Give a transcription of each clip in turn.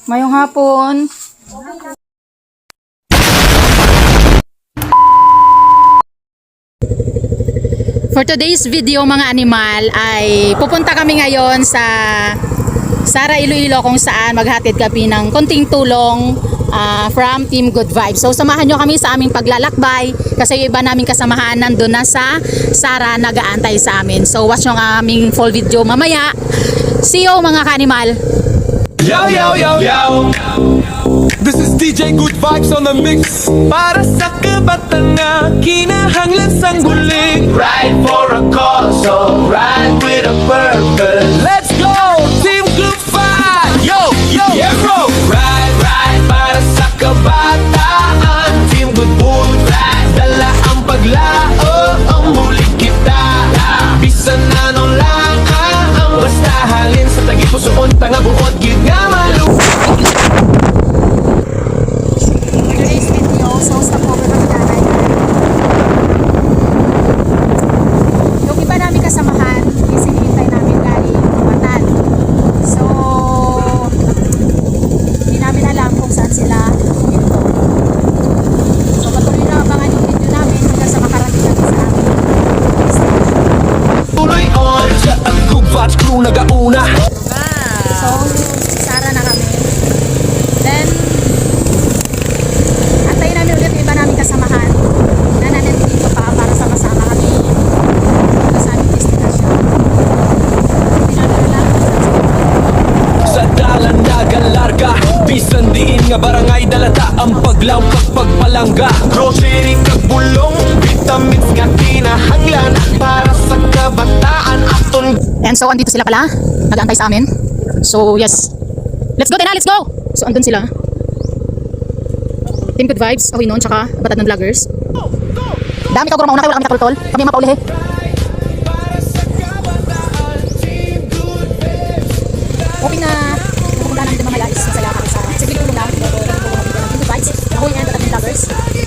Mayong hapon. For today's video mga animal ay pupunta kami ngayon sa Sara, Iloilo kung saan maghatid kami ng konting tulong from Team Good Vibes. So samahan nyo kami sa aming paglalakbay kasi yung iba naming kasamahan nandun na sa Sara nag-aantay sa amin. So watch nyo ang aming full video mamaya. See you mga ka-animal! Yo, yo, yo, yo. This is DJ Good Vibes on the mix. Para sa kabatan na kinahanglan sang guling. Ride for a cause, so ride with a purpose. Let's go, Team Good Vibes. Yo, yo, yeah, bro. Ride, ride para sa kabataan. Team Good Vibes. Dala ang paglao, ang muli kita. Bisan anong lang ang basta halin sa tagipusoon tanga buot gid nga malu. Today's video, so stop over kami nanay. Yung iba namin kasamahan is hinihintay namin galing Matan. So hindi namin alam kung saan sila dito. So patuloy na abangan yung video namin hanggang sa makarating kami sa amin. Tuloy on sa Good Vibes crew nagauna. So Sara na kami. Then antayin namin ulit yung iba namin kasamahan na nanandito pa para sama-sama kami sa aming destination. Pinadala Sa dalan nagalarga bisan diin nga barangay dalata ang paglaw kag pagpalangga. Grocery kag bulong vitamins nga kinahanglan para sa kabataan aton. And so andito sila pala, nag-aantay sa amin. So yes, let's go Tena, let's go! So andun sila, Team Good Vibes, ako noon, tsaka Batad ng Vloggers. Dami ka guro mauna kayo, wala kami katultol. Kami ang mapaulihe. Hoping na pupunta namin din mamaya is masaya kami sa tulong lang. Team Good Vibes, ako yung Batad ng Vloggers.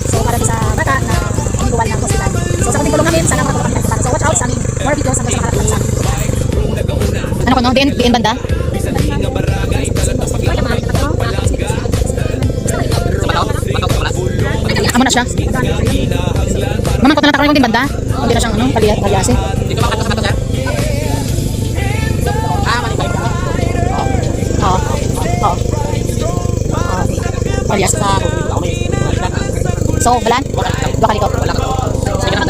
So para sa bata na iniwan ng hospital. So sa kunting tulong namin, sana makatulong kami ng bata. So watch out sa aming more videos hanggang sa makarating sa amin. Ano ko no? DN banda? Amo na siya. Mamang ko na natakal yung din banda. Hindi na siyang ano, paliyasi. Dito ba katas sir? Oo. Oo. Paliyasi sa. So, balan? Dua ka dito. Wala ka. Sige na,